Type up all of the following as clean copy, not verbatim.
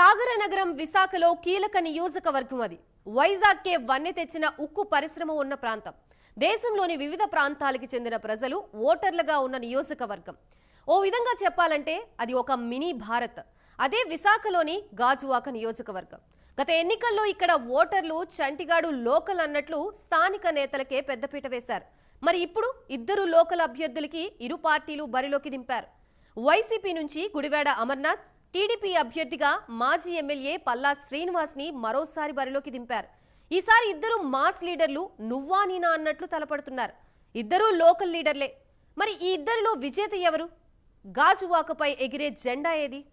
సాగర నగరం విశాఖలో కీలక నియోజకవర్గం అది. వైజాగ్కే వన్నె తెచ్చిన ఉక్కు పరిశ్రమ ఉన్న ప్రాంతం. దేశంలోని వివిధ ప్రాంతాలకు చెందిన ప్రజలు ఓటర్లుగా ఉన్న నియోజకవర్గం. ఓ విధంగా చెప్పాలంటే అది ఒక మినీ భారత్. అదే విశాఖలోని గాజువాక నియోజకవర్గం. గత ఎన్నికల్లో ఇక్కడ ఓటర్లు చంటిగాడు లోకల్ అన్నట్లు స్థానిక నేతలకే పెద్దపీట వేశారు. మరి ఇప్పుడు ఇద్దరు లోకల్ అభ్యర్థులకి ఇరు పార్టీలు బరిలోకి దింపారు. వైసీపీ నుంచి గుడివాడ అమర్నాథ్, టీడీపీ అభ్యర్థిగా మాజీ ఎమ్మెల్యే పల్లా శ్రీనివాస్ ని మరోసారి బరిలోకి దింపారు. ఈసారి ఇద్దరు మాస్ లీడర్లు నువ్వా నీనా అన్నట్లు తలపడుతున్నారు. ఇద్దరూ లోకల్ లీడర్లే. మరి ఈ ఇద్దరిలో విజేత ఎవరు? గాజువాకపై ఎగిరే జెండా ఏది?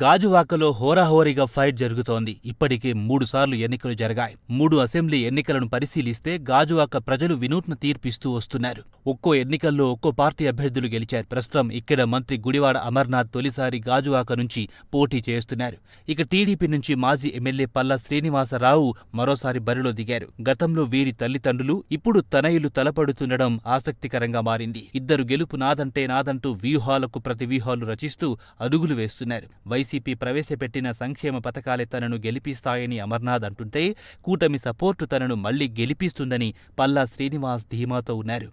గాజువాకలో హోరాహోరీగా ఫైట్ జరుగుతోంది. ఇప్పటికే 3 సార్లు ఎన్నికలు జరిగాయి. 3 అసెంబ్లీ ఎన్నికలను పరిశీలిస్తే గాజువాక ప్రజలు వినూత్న తీర్పిస్తూ వస్తున్నారు. ఒక్కో ఎన్నికల్లో ఒక్కో పార్టీ అభ్యర్థులు గెలిచారు. ప్రస్తుతం ఇక్కడ మంత్రి గుడివాడ అమర్నాథ్ తొలిసారి గాజువాక నుంచి పోటీ చేస్తున్నారు. ఇక టీడీపీ నుంచి మాజీ ఎమ్మెల్యే పల్లా శ్రీనివాసరావు మరోసారి బరిలో దిగారు. గతంలో వీరి తల్లిదండ్రులు, ఇప్పుడు తనయులు తలపడుతుండడం ఆసక్తికరంగా మారింది. ఇద్దరు గెలుపు నాదంటే నాదంటూ వ్యూహాలకు ప్రతి వ్యూహాలు రచిస్తూ అడుగులు వేస్తున్నారు. వైసీపీ ప్రవేశపెట్టిన సంక్షేమ పథకాలే తనను గెలిపిస్తాయని అమర్నాథ్ అంటుంటే, కూటమి సపోర్టు తనను మళ్లీ గెలిపిస్తుందని పల్లా శ్రీనివాస్ ధీమాతో ఉన్నారు.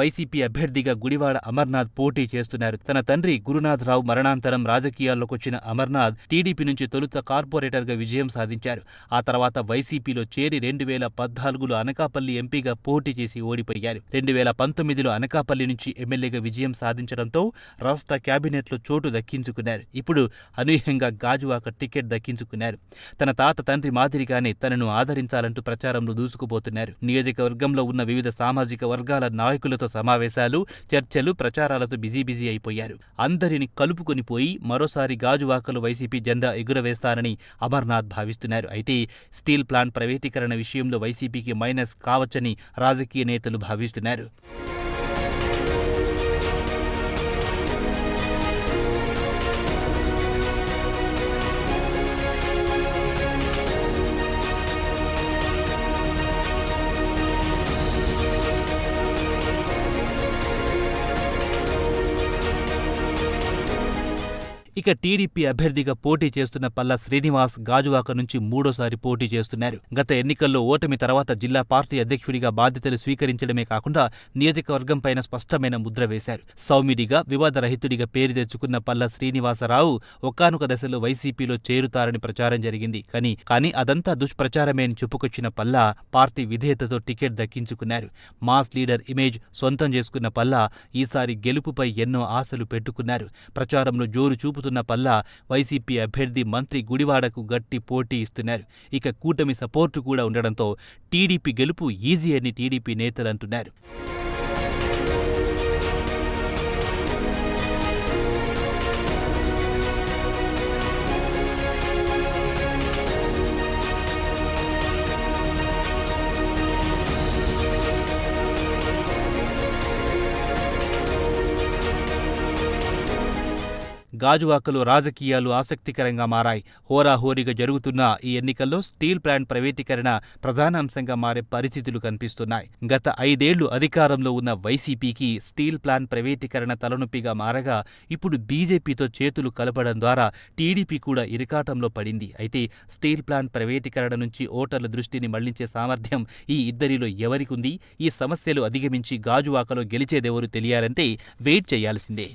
వైసీపీ అభ్యర్థిగా గుడివాడ అమర్నాథ్ పోటీ చేస్తున్నారు. తన తండ్రి గురునాథరావు మరణాంతరం రాజకీయాల్లోకొచ్చిన అమర్నాథ్ టీడీపీ నుంచి తొలుత కార్పొరేటర్గా విజయం సాధించారు. ఆ తర్వాత వైసీపీలో చేరి 2014లో అనకాపల్లి ఎంపీగా పోటీ చేసి ఓడిపోయారు. 2019లో అనకాపల్లి నుంచి ఎమ్మెల్యేగా విజయం సాధించడంతో రాష్ట్ర క్యాబినెట్లో చోటు దక్కించుకున్నారు. ఇప్పుడు అనూహ్యంగా గాజువాక టికెట్ దక్కించుకున్నారు. తన తాత తండ్రి మాదిరిగానే తనను ఆదరించాలంటూ ప్రచారంలో దూసుకుపోతున్నారు. నియోజకవర్గంలో ఉన్న వివిధ సామాజిక వర్గాల నాయకులతో సమావేశాలు, చర్చలు, ప్రచారాలతో బిజీ అయిపోయారు. అందరిని కలుపుకొని పోయి మరోసారి గాజువాకలో వైసీపీ జెండా ఎగురవేస్తారని అమర్నాథ్ భావిస్తున్నారు. అయితే స్టీల్ ప్లాంట్ ప్రైవేటీకరణ విషయంలో వైసీపీకి మైనస్ కావచ్చని రాజకీయ నేతలు భావిస్తున్నారు. ఇక టీడీపీ అభ్యర్థిగా పోటీ చేస్తున్న పల్లా శ్రీనివాస్ గాజువాక నుంచి 3వ పోటీ చేస్తున్నారు. గత ఎన్నికల్లో ఓటమి తర్వాత జిల్లా పార్టీ అధ్యక్షుడిగా బాధ్యతలు స్వీకరించడమే కాకుండా నియోజకవర్గంపైన స్పష్టమైన ముద్ర వేశారు. సౌమ్యుడిగా, వివాదరహితుడిగా పేరు తెచ్చుకున్న పల్లా శ్రీనివాసరావు ఒకానొక దశలో వైసీపీలో చేరుతారని ప్రచారం జరిగింది. కానీ అదంతా దుష్ప్రచారమే అని చెప్పుకొచ్చిన పల్లా పార్టీ విధేయతతో టికెట్ దక్కించుకున్నారు. మాస్ లీడర్ ఇమేజ్ సొంతం చేసుకున్న పల్లా ఈసారి గెలుపుపై ఎన్నో ఆశలు పెట్టుకున్నారు. ప్రచారంలో జోరు చూపుతున్న పల్లా వైసీపీ అభ్యర్థి మంత్రి గుడివాడకు గట్టి పోటీ ఇస్తున్నారు. ఇక కూటమి సపోర్టు కూడా ఉండడంతో టీడీపీ గెలుపు ఈజీ అని టీడీపీ నేతలు అంటున్నారు. గాజువాకలో రాజకీయాలు ఆసక్తికరంగా మారాయి. హోరాహోరీగా జరుగుతున్న ఈ ఎన్నికల్లో స్టీల్ ప్లాంట్ ప్రైవేటీకరణ ప్రధాన అంశంగా మారే పరిస్థితులు కనిపిస్తున్నాయి. గత 5 ఏళ్లు అధికారంలో ఉన్న వైసీపీకి స్టీల్ ప్లాంట్ ప్రైవేటీకరణ తలనొప్పిగా మారగా ఇప్పుడు బీజేపీతో చేతులు కలపడం ద్వారా టీడీపీ కూడా ఇరకాటంలో పడింది. అయితే స్టీల్ ప్లాంట్ ప్రైవేటీకరణ నుంచి ఓటర్ల దృష్టిని మళ్లించే సామర్థ్యం ఈ ఇద్దరిలో ఎవరికుంది? ఈ సమస్యలు అధిగమించి గాజువాకలో గెలిచేదెవరు తెలియాలంటే వెయిట్ చేయాల్సిందే.